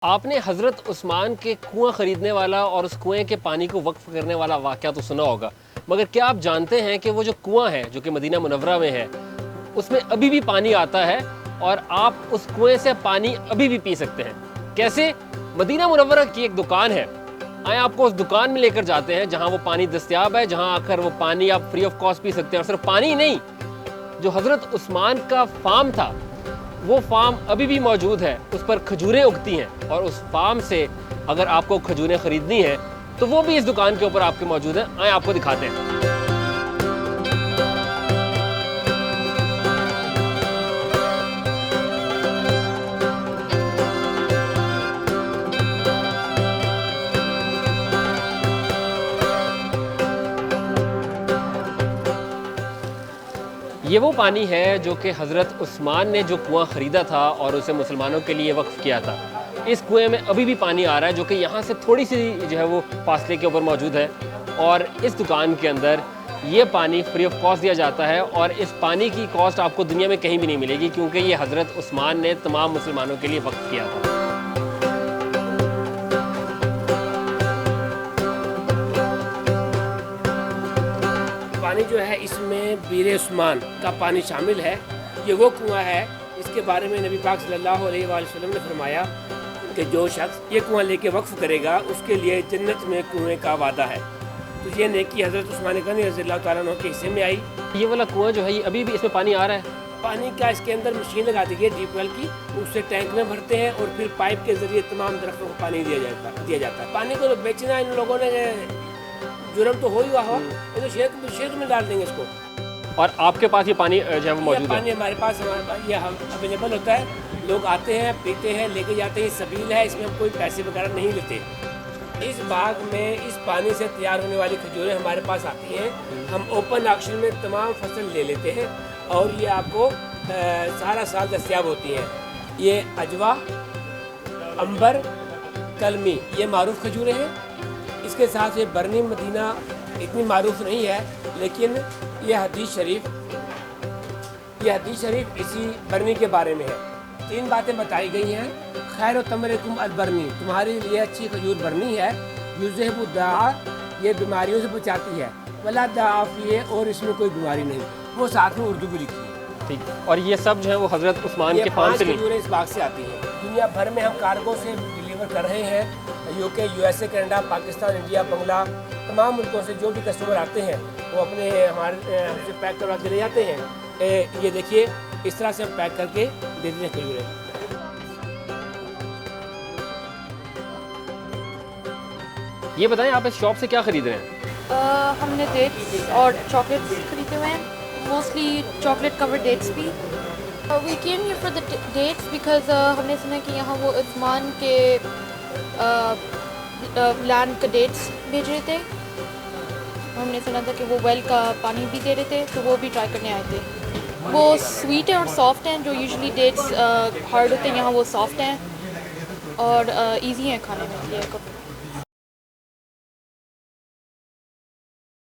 आपने हज़रत उस्मान के कुआं ख़रीदने वाला और उस कुएं के पानी को वक्फ़ करने वाला वाक़या तो सुना होगा, मगर क्या आप जानते हैं कि वो जो कुआं है जो कि मदीना मुनव्वरा में है, उसमें अभी भी पानी आता है और आप उस कुएं से पानी अभी भी पी सकते हैं। कैसे? मदीना मुनव्वरा की एक दुकान है, आए आपको उस दुकान में लेकर जाते हैं जहाँ वो पानी दस्तयाब है, जहाँ आकर वो पानी आप फ्री ऑफ कॉस्ट पी सकते हैं। और सिर्फ पानी नहीं, जो हज़रत उस्मान का फार्म था वो फार्म अभी भी मौजूद है, उस पर खजूरें उगती हैं और उस फार्म से अगर आपको खजूरें ख़रीदनी हैं तो वो भी इस दुकान के ऊपर आपके मौजूद हैं। आए आपको दिखाते हैं। ये वो पानी है जो कि हज़रत उस्मान ने जो कुआं ख़रीदा था और उसे मुसलमानों के लिए वक्फ़ किया था। इस कुएं में अभी भी पानी आ रहा है जो कि यहाँ से थोड़ी सी जो है वो फासले के ऊपर मौजूद है और इस दुकान के अंदर ये पानी फ्री ऑफ कॉस्ट दिया जाता है और इस पानी की कॉस्ट आपको दुनिया में कहीं भी नहीं मिलेगी, क्योंकि ये हज़रत उस्मान ने तमाम मुसलमानों के लिए वक्फ़ किया था। पानी जो है इसमें बीर उस्मान का पानी शामिल है। ये वो कुआं है, इसके बारे में नबी पाक सल्लल्लाहु अलैहि वसल्लम ने फरमाया कि जो शख्स ये कुआं लेके वक्फ करेगा उसके लिए जन्नत में कुएं का वादा है। तो ये नेकी हज़रत उस्मान गनी रज़ियल्लाहु ताला अन्हु के हिस्से में आई। ये वाला कुआं जो है ये अभी भी इसमें पानी आ रहा है। पानी का इसके अंदर मशीन लगा दी है डीप वेल की, उससे टैंक में भरते हैं और फिर पाइप के जरिए तमाम दरख्तों को पानी दिया जाता है। पानी को तो बेचना इन लोगों ने जुर्म तो हो ही हुआ हो, ये तो शेख में डाल देंगे इसको। और आपके पास ये पानी जो है वो मौजूद है? पानी हमारे पास ये हम अवेलेबल होता है, लोग आते हैं पीते हैं लेके जाते हैं। सबील है, इसमें हम कोई पैसे वगैरह नहीं लेते। इस बाग में इस पानी से तैयार होने वाली खजूरें हमारे पास आती हैं, हम ओपन ऑक्शन में तमाम फसल ले लेते हैं और ये आपको सारा साल दस्तयाब होती हैं। ये अजवा, अंबर, कलमी ये मारूफ खजूरें हैं। इसके साथ ये बरनी मदीना इतनी मारूफ नहीं है, लेकिन ये हदीस शरीफ इसी बरनी के बारे में है। 3 बातें बताई गई हैं। खैर तमरकुम अलबरनी, तुम्हारे लिए अच्छी खजूर बरनी है। युज़हिबु दाअ, ये बीमारियों से बचाती है। वला दाअफिए, और इसमें कोई बीमारी नहीं। वो साथ में उर्दू भी लिखी है। ठीक। और ये सब जो है वो हज़रत उस्मान के फार्म से खजूरें इस बाग से आती हैं। दुनिया भर में हम कार्गो से डिलीवर कर रहे हैं। UK, USA, Canada, Pakistan, India, Bangla, तमाम मुल्कों से जो भी कस्टमर आते हैं वो अपने हमसे पैक करवा के ले जाते हैं। ये देखिए, इस तरह से हम पैक करके दे देते हैं खजूरें। ये बताएं आप इस शॉप से क्या खरीद रहे हैं? हमने डेट्स और चॉकलेट्स खरीदे हुए हैं, मोस्टली चॉकलेट कवर्ड डेट्स भी। We came here for the dates because हमने सुना कि यहाँ वो उस्मान के लैंड का डेट्स भेज रहे थे। हमने सुना था कि वो वेल का पानी भी दे रहे थे, तो वो भी ट्राई करने आए थे। वो स्वीट है और सॉफ्ट हैं, जो यूजुअली डेट्स हार्ड होते हैं यहाँ वो सॉफ्ट हैं और इजी हैं खाने में।